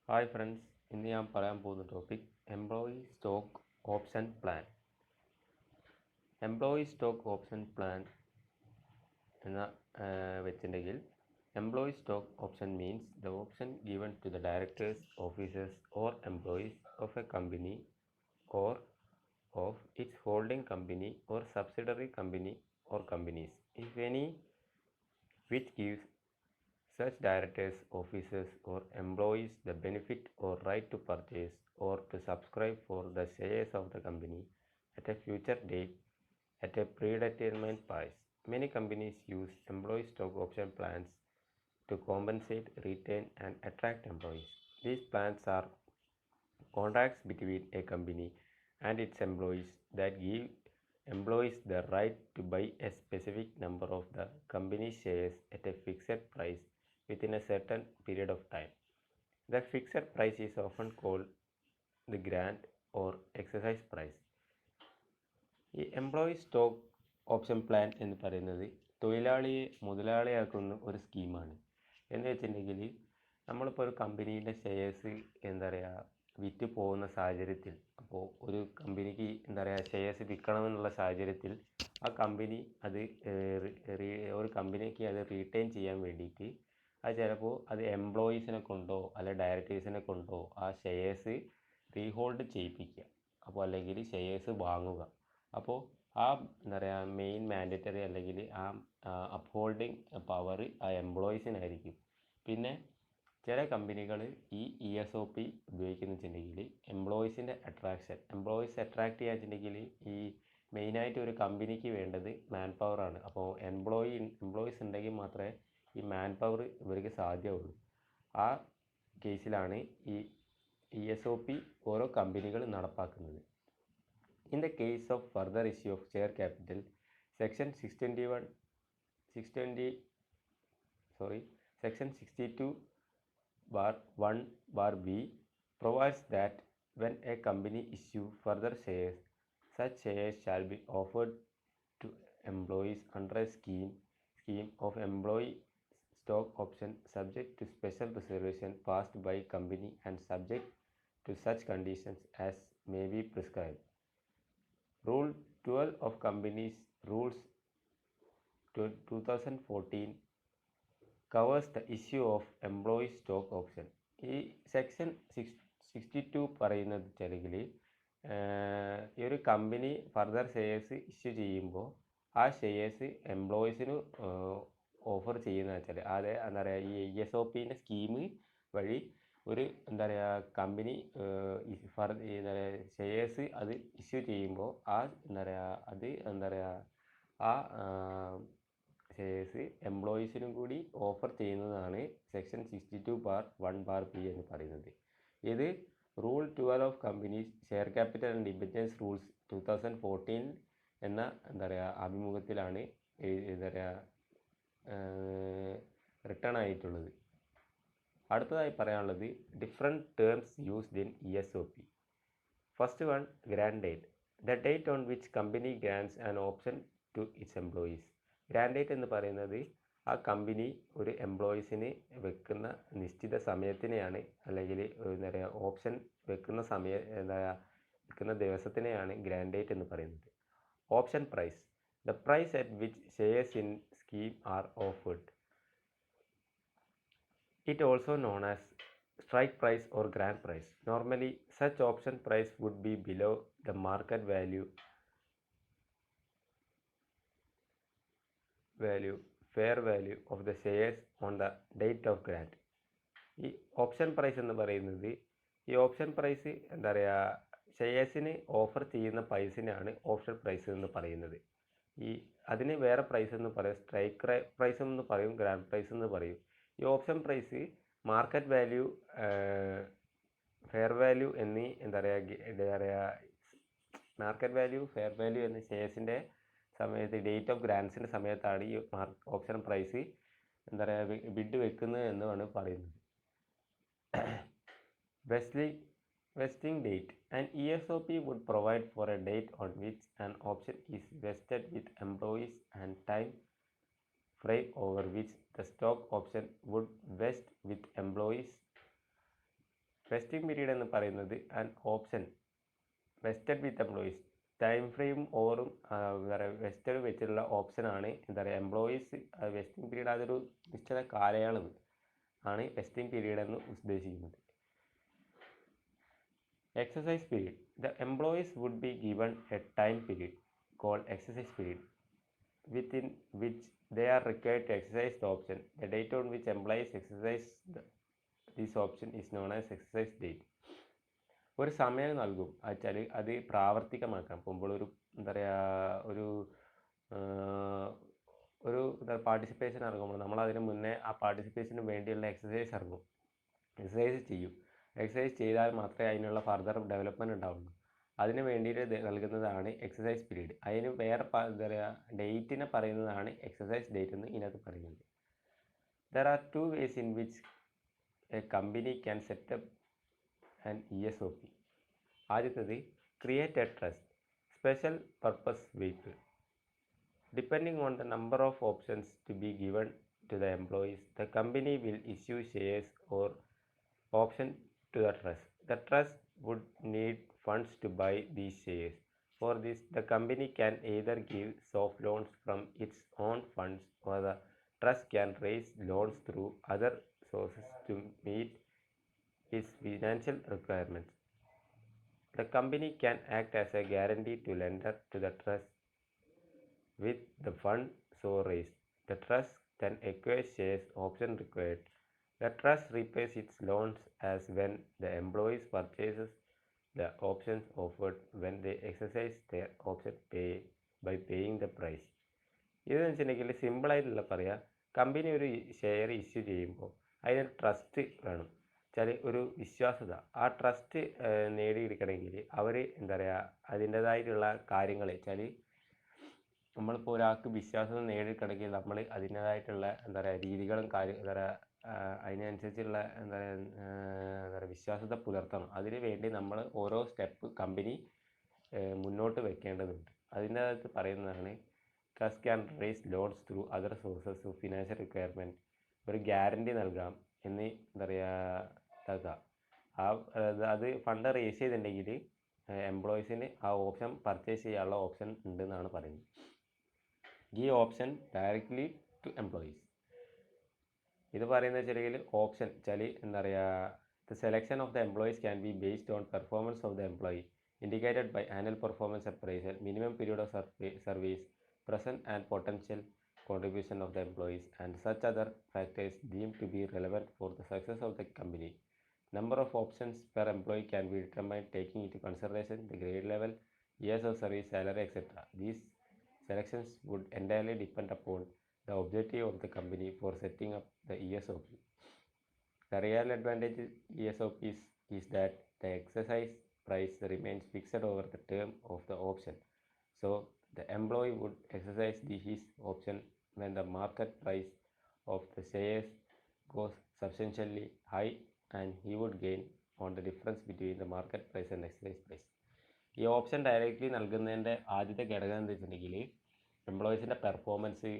Hi friends, ഇന്ന് ഞാൻ പറയാൻ പോകുന്ന topic employee stock option plan. Employee stock option plan എന്ന വെച്ചിട്ടുണ്ടെങ്കിൽ employee stock option means the option given to the directors, officers or employees of a company or of its holding company or subsidiary company or companies, if any, which gives such directors, officers, or employees the benefit or right to purchase or to subscribe for the shares of the company at a future date at a predetermined price. Many companies use employee stock option plans to compensate, retain, and attract employees. These plans are contracts between a company and its employees that give employees the right to buy a specific number of the company's shares at a fixed price within a certain period of time. The fixed price is often called the grant or exercise price. ഈ employee stock option plan എന്ന് പറയുന്നത് തൊഴിലാളിയെ മുതലാളിയാക്കുന്ന ഒരു സ്കീമാണ്. എന്ന് വെച്ചിട്ടുണ്ടെങ്കിൽ നമ്മളിപ്പോൾ ഒരു കമ്പനീൻ്റെ ഷെയർസ് എന്താ പറയുക വിറ്റ് പോകുന്ന സാഹചര്യത്തിൽ, അപ്പോൾ ഒരു കമ്പനിക്ക് എന്താ പറയുക ഷെയർസ് വിൽക്കണമെന്നുള്ള സാഹചര്യത്തിൽ ആ കമ്പനി അത് ഒരു കമ്പനിക്ക് അത് റീറ്റെയിൻ ചെയ്യാൻ വേണ്ടിയിട്ട് അത് ചിലപ്പോൾ അത് എംപ്ലോയീസിനെ കൊണ്ടോ അല്ലെ ഡയറക്ടേഴ്സിനെ കൊണ്ടോ ആ ഷെയർസ് റീഹോൾഡ് ചെയ്യിപ്പിക്കുക, അപ്പോൾ അല്ലെങ്കിൽ ഷെയർസ് വാങ്ങുക. അപ്പോൾ ആ എന്താ പറയുക മെയിൻ മാൻഡേറ്ററി അല്ലെങ്കിൽ ആ അപ്ഹോൾഡിങ് പവർ ആ എംപ്ലോയീസിനായിരിക്കും. പിന്നെ ചില കമ്പനികൾ ഈ ESOP ഉപയോഗിക്കുന്ന വെച്ചിട്ടുണ്ടെങ്കിൽ എംപ്ലോയീസിൻ്റെ എംപ്ലോയീസ് അട്രാക്ട് ചെയ്യുക വെച്ചിട്ടുണ്ടെങ്കിൽ ഈ മെയിനായിട്ട് ഒരു കമ്പനിക്ക് വേണ്ടത് മാൻ പവറാണ്. അപ്പോൾ എംപ്ലോയീസ് ഉണ്ടെങ്കിൽ മാത്രമേ ഈ മാൻ പവർ ഇവർക്ക് സാധ്യമുള്ളൂ. ആ കേസിലാണ് ഈ ESOP ഓരോ കമ്പനികൾ നടപ്പാക്കുന്നത്. In the case of further issue of share capital, Section 62(1)(b) provides that when a company issue further shares, such shares shall be offered to employees under a scheme of employee stock option subject to special reservation passed by company and subject to such conditions as may be prescribed. Rule 12 of Companies Rules 2014 covers the issue of employee stock option. ഈ section 62 പറയുന്നത് വെച്ചാൽ ഈ ഒരു company further shares issue ചെയ്യുമ്പോൾ ആ shares എംപ്ലോയീസിന് offer ചെയ്യുന്നത് വെച്ചാൽ അത് എന്താ പറയുക ഈ ESOP സ്കീം വഴി ഒരു എന്താ പറയുക കമ്പനി എന്താ പറയുക ഷെയർസ് അത് ഇഷ്യൂ ചെയ്യുമ്പോൾ ആ എന്താ പറയുക അത് എന്താ പറയുക ആ ഷെയർസ് എംപ്ലോയീസിനും കൂടി ഓഫർ ചെയ്യുന്നതാണ് സെക്ഷൻ 62(1)(b) എന്ന് പറയുന്നത്. ഇത് rule 12 of companies share capital and debentures rules 2014 എന്ന എന്താ പറയുക അഭിമുഖത്തിലാണ് എന്താ പറയുക റിട്ടേൺ ആയിട്ടുള്ളത്. അടുത്തതായി പറയാനുള്ളത് different terms used in ESOP. First one, grant date, the date on which company grants an option to its employees. Grant date എന്ന് പറയുന്നത് ആ കമ്പനി ഒരു എംപ്ലോയീസിന് വെക്കുന്ന നിശ്ചിത സമയത്തിനെയാണ്, അല്ലെങ്കിൽ എന്താ പറയുക ഓപ്ഷൻ വെക്കുന്ന വെക്കുന്ന ദിവസത്തിനെയാണ് ഗ്രാൻഡ് ഡേറ്റ് എന്ന് പറയുന്നത്. Option price, the price at which shares in scheme are offered. It also known as strike price or grant price. Normally, such option price would be below the market fair value of the shares on the date of grant. ഈ option price എന്ന് പറയുന്നത് ഈ option price എന്താ പറയുക ഷെയർസിന് offer ചെയ്യുന്ന പ്രൈസിനാണ് option price എന്ന് പറയുന്നത്. അതിന് വേറെ പ്രൈസ് എന്ന് പറയും, സ്ട്രൈക്ക് പ്രൈസ് എന്ന് പറയും, ഗ്രാൻഡ് പ്രൈസ് എന്ന് പറയും. ഈ option price market value, fair value എന്നീ എന്താ പറയുക മാർക്കറ്റ് വാല്യൂ, ഫെയർ വാല്യൂ എന്നീ ഷെയർസിൻ്റെ സമയത്ത് ഡേറ്റ് ഓഫ് ഗ്രാൻഡ്സിൻ്റെ സമയത്താണ് ഈ ഓപ്ഷൻ പ്രൈസ് എന്താ പറയുക ബിഡ് വെക്കുന്നത് എന്നാണ് പറയുന്നത്. Vesting date. An ESOP would provide for a date on which an option is vested with employees and time frame over which the stock option would vest with employees vesting period എന്ന് പറയുന്നത് an option vested with employees time frame ഓവറും എന്താ പറയുക vested വെച്ചിട്ടുള്ള ഓപ്ഷനാണ് എന്താ പറയുക employees vesting period അതൊരു നിശ്ചിത കാലയളവ് ആണ് വെസ്റ്റിംഗ് പീരീഡ് എന്ന് ഉദ്ദേശിക്കുന്നത്. Exercise period. The employees would be given a time period called exercise period within which they are required to exercise the option. The date on which employees exercise this option is known as exercise date. ഒരു സമയം നൽകും വെച്ചാൽ അത് പ്രാവർത്തികമാക്കാം. ഇപ്പോൾ ഒരു എന്താ പറയുക ഒരു പാർട്ടിസിപ്പേഷൻ ഇറങ്ങുമ്പോൾ നമ്മൾ അതിന് മുന്നേ ആ പാർട്ടിസിപ്പേഷന് വേണ്ടിയുള്ള എക്സസൈസ് ചെയ്യും. എക്സസൈസ് ചെയ്താൽ മാത്രമേ അതിനുള്ള ഫർദർ ഡെവലപ്മെൻറ്റ് ഉണ്ടാവുള്ളൂ. അതിന് വേണ്ടിയിട്ട് നൽകുന്നതാണ് എക്സസൈസ് പീരീഡ്. അതിന് വേറെ എന്താ പറയുക ഡേറ്റിനെ പറയുന്നതാണ് എക്സസൈസ് ഡേറ്റ് എന്ന് ഇതിനകത്ത് പറയുന്നത്. There are 2 ways in which A company can set up an ESOP. ആദ്യത്തേത് create A trust special purpose vehicle. Depending on the number of options to be given to the employees, the company will issue shares or option to the trust. The trust would need funds to buy these shares. For this, the company can either give soft loans from its own funds or the trust can raise loans through other sources to meet its financial requirements. The company can act as a guarantee to lender to the trust with the fund so raised. The trust then acquires shares option required. The trust repays its loans as when the employees purchases the options offered when they exercise their option by paying the price. ഇതെന്ന് വെച്ചിട്ടുണ്ടെങ്കിൽ സിമ്പിളായിട്ടുള്ള പറയാം, company ഒരു share issue ചെയ്യുമ്പോൾ അതിനൊരു trust വേണം വെച്ചാൽ ഒരു വിശ്വാസ്യത. ആ ട്രസ്റ്റ് നേടിയെടുക്കണമെങ്കിൽ അവർ എന്താ പറയുക അതിൻ്റേതായിട്ടുള്ള കാര്യങ്ങൾ വെച്ചാൽ നമ്മളിപ്പോൾ ഒരാൾക്ക് വിശ്വാസ്യത നേടിയെടുക്കണമെങ്കിൽ നമ്മൾ അതിൻ്റേതായിട്ടുള്ള എന്താ പറയുക രീതികളും എന്താ പറയുക അതിനനുസരിച്ചുള്ള എന്താ പറയുക വിശ്വാസ്യത പുലർത്തണം. അതിന് വേണ്ടി നമ്മൾ ഓരോ സ്റ്റെപ്പ് കമ്പനി മുന്നോട്ട് വെക്കേണ്ടതുണ്ട്. അതിൻ്റെ അകത്ത് പറയുന്നതാണ് trust can raise loans through other sources of financial requirement. ഒരു ഗ്യാരണ്ടി നൽകാം എന്ന് എന്താ പറയുക അത് ഫണ്ട് റേസ് ചെയ്തിട്ടുണ്ടെങ്കിൽ എംപ്ലോയീസിന് ആ ഓപ്ഷൻ പർച്ചേസ് ചെയ്യാനുള്ള ഓപ്ഷൻ ഉണ്ടെന്നാണ് പറയുന്നത്. ഈ ഓപ്ഷൻ ഡയറക്റ്റ്ലി ടു എംപ്ലോയീസ്. ഇത് പറയുന്നത് വെച്ചിട്ടുണ്ടെങ്കിൽ ഓപ്ഷൻ വെച്ചാൽ എന്താ പറയുക the selection of the employees can be based on performance of the employee indicated by annual performance appraisal, minimum period of service, present and potential contribution of the employees, and such other factors deemed to be relevant for the success of the company. Number of options per employee can be determined taking into consideration the grade level, years of service, salary, etc. These selections would entirely depend upon the objective of the company for setting up the ESOP. The real advantage ESOPs is that the exercise price remains fixed over the term of the option. So the employee would exercise his option when the market price of the shares goes substantially high, and he would gain on the difference between the market price and exercise price. ഈ option directly നൽകുന്നതിൻ്റെ ആദ്യത്തെ ഘടകം എന്താ വെച്ചിട്ടുണ്ടെങ്കിൽ എംപ്ലോയീസിൻ്റെ performance,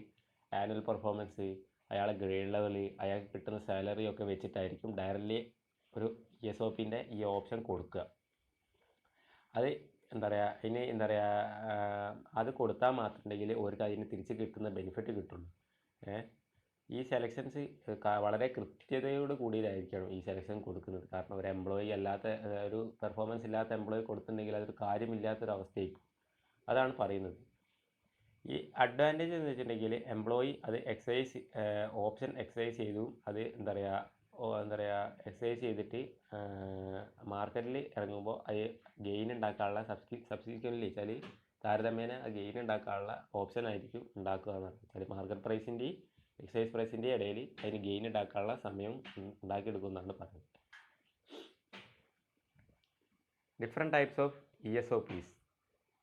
annual performance, അയാളെ grade level, അയാൾക്ക് കിട്ടുന്ന salary ഒക്കെ വെച്ചിട്ടായിരിക്കും ഡയറക്റ്റ്ലി ഒരു ESOPൻ്റെ ഈ ഓപ്ഷൻ കൊടുക്കുക. അത് എന്താ പറയുക അതിന് എന്താ പറയുക അത് കൊടുത്താൽ മാത്രമുണ്ടെങ്കിൽ അവർക്ക് അതിന് തിരിച്ച് കിട്ടുന്ന ബെനിഫിറ്റ് കിട്ടുള്ളൂ. ഈ സെലക്ഷൻസ് വളരെ കൃത്യതയോട് കൂടിയതായിരിക്കണം ഈ സെലക്ഷൻ കൊടുക്കുന്നത്. കാരണം ഒരു എംപ്ലോയി അല്ലാത്ത ഒരു പെർഫോമൻസ് ഇല്ലാത്ത എംപ്ലോയി കൊടുത്തിട്ടുണ്ടെങ്കിൽ അതൊരു കാര്യമില്ലാത്തൊരവസ്ഥയായിരിക്കും. അതാണ് പറയുന്നത്. ഈ അഡ്വാൻറ്റേജ് എന്ന് വെച്ചിട്ടുണ്ടെങ്കിൽ എംപ്ലോയി അത് ഓപ്ഷൻ എക്സസൈസ് ചെയ്തു അത് എന്താ പറയുക എക്സസൈസ് ചെയ്തിട്ട് മാർക്കറ്റിൽ ഇറങ്ങുമ്പോൾ അത് ഗെയിൻ ഉണ്ടാക്കാനുള്ള സബ്സിക്വൻ്റ്ലി വെച്ചാൽ താരതമ്യേന ആ ഗെയിൻ ഉണ്ടാക്കാനുള്ള ഓപ്ഷൻ ആയിരിക്കും ഉണ്ടാക്കുക എന്നാണ് വെച്ചാൽ മാർക്കറ്റ് പ്രൈസിൻ്റെയും എക്സസൈസ് പ്രൈസിൻ്റെയും ഇടയിൽ അതിന് ഗെയിൻ ഉണ്ടാക്കാനുള്ള സമയം ഉണ്ടാക്കിയെടുക്കുമെന്നാണ് പറയുന്നത്. Different types of ESOPs.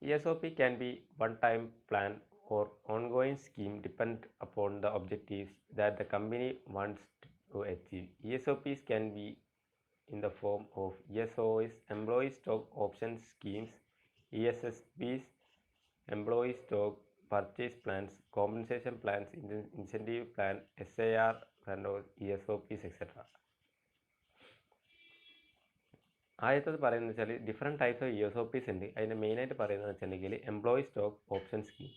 ESOP can be one-time plan or ongoing scheme depend upon the objectives that the company wants to achieve. ESOPs can be in the form of ESOs, employee stock option schemes, ESSPs, employee stock purchase plans, compensation plans, incentive plan, SAR and ESOPs, etc. ആദ്യത്തത് പറയുന്നത് വെച്ചാൽ different types of ESOPs ഉണ്ട്. അതിൻ്റെ മെയിനായിട്ട് പറയുന്നത് വെച്ചിട്ടുണ്ടെങ്കിൽ employee stock option scheme.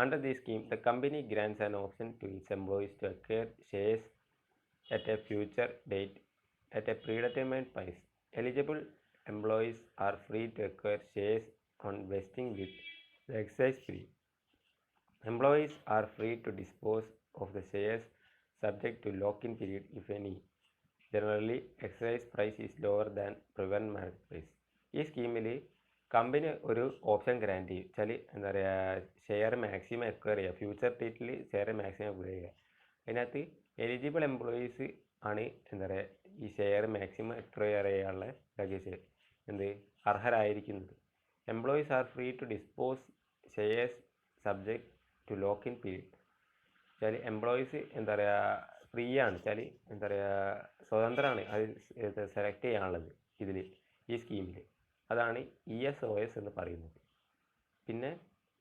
Under the scheme the company grants an option to its employees to acquire shares at a future date at a predetermined price. Eligible employees are free to acquire shares on vesting with the exercise free. Employees are free to dispose of the shares subject to lock-in period if any. Generally, exercise price is lower than prevailing market price. ഈ സ്കീമിൽ company ഒരു option grand ചെയ്യും. വെച്ചാൽ എന്താ പറയുക, share maximum acquire ചെയ്യുക, future ഡേറ്റിൽ share maximum acquire ചെയ്യുക. അതിനകത്ത് എലിജിബിൾ എംപ്ലോയീസ് ആണ് എന്താ പറയുക ഈ ഷെയർ മാക്സിമം എക്വയർ ചെയ്യാനുള്ള എന്ത് അർഹരായിരിക്കുന്നത്. Employees are free to dispose shares subject to lock in period. വെച്ചാൽ എംപ്ലോയീസ് എന്താ പറയുക ഫ്രീ ആണ്, വെച്ചാൽ എന്താ പറയുക സ്വതന്ത്രമാണ് അത് സെലക്ട് ചെയ്യാനുള്ളത് ഇതിൽ ഈ സ്കീമിൽ. അതാണ് ESOS എന്ന് പറയുന്നത്. പിന്നെ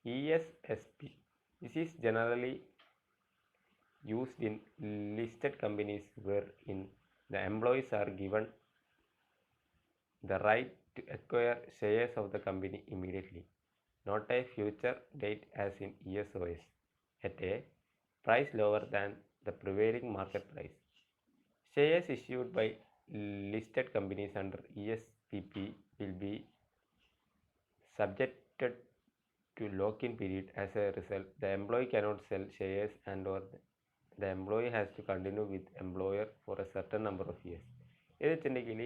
ESSP, this is generally used in listed companies wherein the employees are given the right to acquire shares of the company immediately, not a future date as in ESOS, at a price lower than the prevailing market price. Shares issued by listed companies under ESPP will be subjected to lock-in period. As a result, the employee cannot sell shares and or the employee has to continue with employer for a certain number of years. ഇത് വെച്ചിട്ടുണ്ടെങ്കിൽ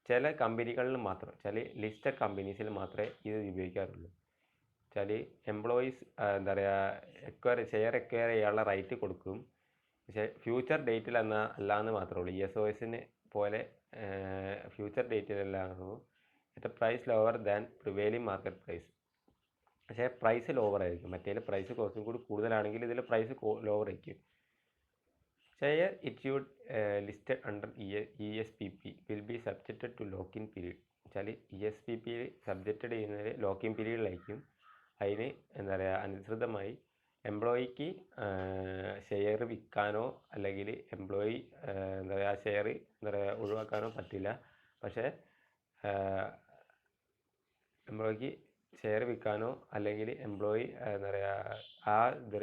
ചില കമ്പനികളിൽ മാത്രം, ചില listed കമ്പനീസിൽ മാത്രമേ ഇത് ഉപയോഗിക്കാറുള്ളൂ. വെച്ചാൽ എംപ്ലോയീസ് എന്താ പറയുക ഷെയർ എക്വയർ ചെയ്യാനുള്ള റൈറ്റ് കൊടുക്കും, പക്ഷേ ഫ്യൂച്ചർ ഡേറ്റിൽ അല്ലാന്ന് മാത്രമേ ഉള്ളൂ. ESOSന് പോലെ ഫ്യൂച്ചർ ഡേറ്റിലല്ലാന്നു. At price lower than prevailing market price. പക്ഷേ പ്രൈസ് ലോവർ ആയിരിക്കും. മറ്റേതിൽ പ്രൈസ് കുറച്ചും കൂടി കൂടുതലാണെങ്കിൽ ഇതിൽ പ്രൈസ് ലോവർ ആയിരിക്കും. Share issued listed under ESPP will be subjected to lock in period. വെച്ചാൽ ESPP സബ്ജക്റ്റഡ് ചെയ്യുന്നത് ലോക്ക് ഇൻ പീരീഡിലായിരിക്കും. അതിന് എന്താ പറയുക അനുസൃതമായി എംപ്ലോയിക്ക് ഷെയർ വിൽക്കാനോ അല്ലെങ്കിൽ എംപ്ലോയി എന്താ പറയുക ആ ഷെയർ എന്താ പറയുക ഒഴിവാക്കാനോ പറ്റില്ല. പക്ഷേ എംപ്ലോയിക്ക് ഷെയർ വിൽക്കാനോ അല്ലെങ്കിൽ എംപ്ലോയി എന്താ പറയുക ആ എന്താ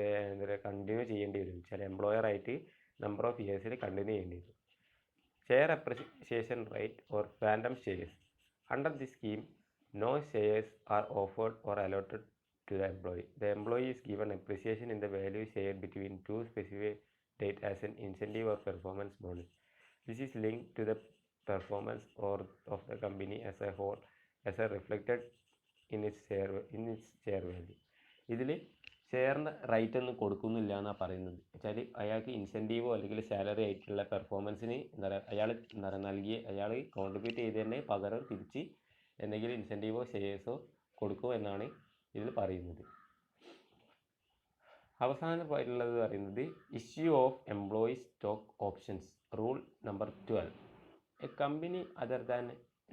പറയുക കണ്ടിന്യൂ ചെയ്യേണ്ടി വരും. ചില എംപ്ലോയറായിട്ട് നമ്പർ ഓഫ് ഇയേഴ്സിൽ കണ്ടിന്യൂ ചെയ്യേണ്ടി വരും. Share appreciation right or phantom shares. Under the scheme no shares are offered or allotted to the employee. The employee is given appreciation in the value shared between two specific dates as an incentive or performance bonus. This is linked to the performance or of the company as a whole as a reflected in its share value. ഇതിൽ ഷെയറിൻ്റെ right ഒന്നും കൊടുക്കുന്നില്ല എന്നാണ് പറയുന്നത്. വെച്ചാൽ അയാൾക്ക് ഇൻസെൻറ്റീവോ അല്ലെങ്കിൽ salary ആയിട്ടുള്ള പെർഫോമൻസിന് എന്താ പറയുക അയാൾ എന്താ പറയുക നൽകി അയാൾ കോൺട്രിബ്യൂട്ട് ചെയ്തതിന് പകരം തിരിച്ച് എന്തെങ്കിലും ഇൻസെൻറ്റീവോ ഷെയർസോ കൊടുക്കുമോ എന്നാണ് ഇതിൽ പറയുന്നത്. അവസാനമായിട്ടുള്ളത് പറയുന്നത് issue of employee stock options rule number 12. A company other than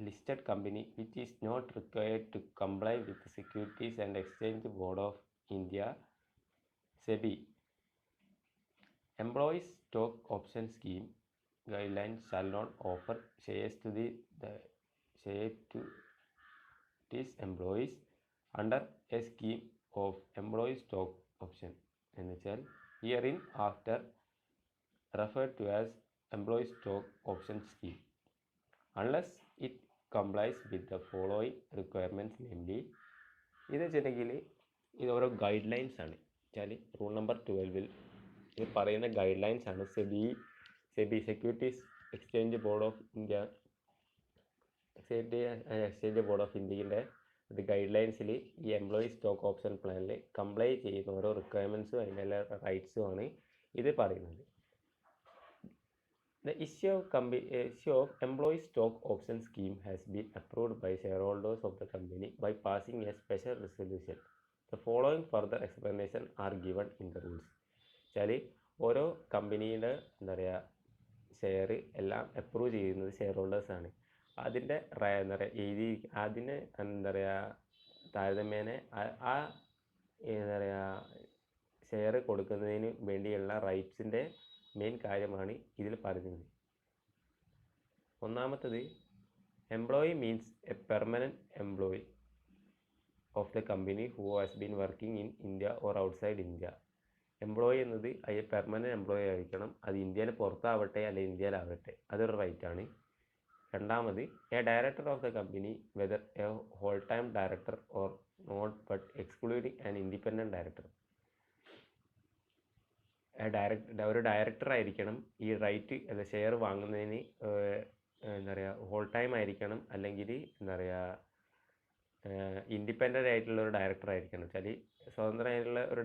listed company which is not required to comply with securities and exchange board of India SEBI employee stock option scheme guidelines shall not offer shares to these employees under a scheme of employee stock option എന്ന് വെച്ചാൽ herein after referred to as employee stock option scheme unless it complies with the following requirements, namely ഇത് വെച്ചിട്ടുണ്ടെങ്കിൽ ഇത് ഓരോ guide lines ആണ്. വെച്ചാൽ rule number 12 ഇത് പറയുന്ന ഗൈഡ് ലൈൻസ് ആണ്. SEBI securities exchange board of India exchange board of ഇന്ത്യയുടെ ഗൈഡ് ലൈൻസിൽ ഈ എംപ്ലോയി സ്റ്റോക്ക് ഓപ്ഷൻ പ്ലാനിൽ കംപ്ലൈ ചെയ്യുന്ന ഓരോ റിക്വയർമെൻറ്റ്സും അതിൻ്റെ എല്ലാ റൈറ്റ്സും ആണ് ഇത് പറയുന്നത്. The issue of employee stock option scheme has been approved by shareholders of the company by passing a special resolution. The following further explanation are given in the rules. വെച്ചാൽ ഓരോ കമ്പനിയുടെ എന്താ പറയുക ഷെയർ എല്ലാം അപ്രൂവ് ചെയ്യുന്നത് share ഹോൾഡേഴ്സാണ്. അതിൻ്റെ എന്താ പറയുക അതിന് എന്താ പറയുക താരതമ്യേന ആ എന്താ പറയുക ഷെയർ കൊടുക്കുന്നതിന് വേണ്ടിയുള്ള റൈറ്റ്സിൻ്റെ മെയിൻ കാര്യമാണ് ഇതിൽ പറയുന്നത്. ഒന്നാമത്തത് Employee means a permanent employee of the company who has been working in India or outside India. Employee എന്നത് പെർമനൻറ്റ് എംപ്ലോയി ആയിരിക്കണം. അത് ഇന്ത്യയിൽ പുറത്താവട്ടെ അല്ലെങ്കിൽ ഇന്ത്യയിലാവട്ടെ, അതൊരു റൈറ്റാണ്. രണ്ടാമത്, a director of the company whether a whole time director or not but excluding an independent director. ഒരു ഡയറക്ടർ ആയിരിക്കണം ഈ റൈറ്റ് ഷെയർ വാങ്ങുന്നതിന് എന്താ പറയുക ഹോൾ ടൈം ആയിരിക്കണം, അല്ലെങ്കിൽ എന്താ പറയുക ഇൻഡിപെൻഡൻ്റ് ആയിട്ടുള്ള ഒരു ഡയറക്ടർ ആയിരിക്കണം. വെച്ചാൽ സ്വതന്ത്രമായിട്ടുള്ള ഒരു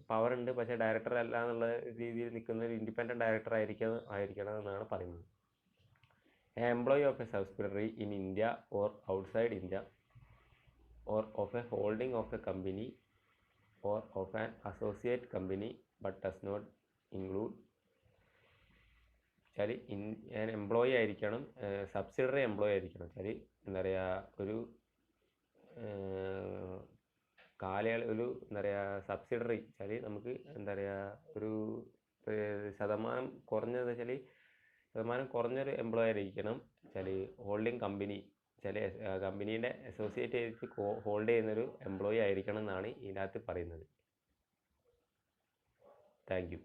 പവർ ഉണ്ട്, പക്ഷേ ഡയറക്ടർ അല്ല എന്നുള്ള രീതിയിൽ നിൽക്കുന്ന ഒരു ഇൻഡിപെൻഡൻറ്റ് ഡയറക്ടർ ആയിരിക്കണം എന്നാണ് പറയുന്നത്. Employee of a subsidiary in India or outside India or of a holding of a company or of an associate company but does not include. വെച്ചാൽ എംപ്ലോയി ആയിരിക്കണം, സബ്സിഡറി എംപ്ലോയി ആയിരിക്കണം. വെച്ചാൽ എന്താ പറയുക ഒരു ഒരു എന്താ പറയുക സബ്സിഡറി വെച്ചാൽ നമുക്ക് എന്താ പറയുക ഒരു ശതമാനം കുറഞ്ഞൊരു എംപ്ലോയി ആയിരിക്കണം. വെച്ചാൽ ഹോൾഡിംഗ് കമ്പനി വെച്ചാൽ കമ്പനീൻ്റെ അസോസിയേറ്റ് ചെയ്തിട്ട് ഹോൾഡ് ചെയ്യുന്നൊരു എംപ്ലോയി ആയിരിക്കണം എന്നാണ് ഇതിനകത്ത് പറയുന്നത്. Thank you.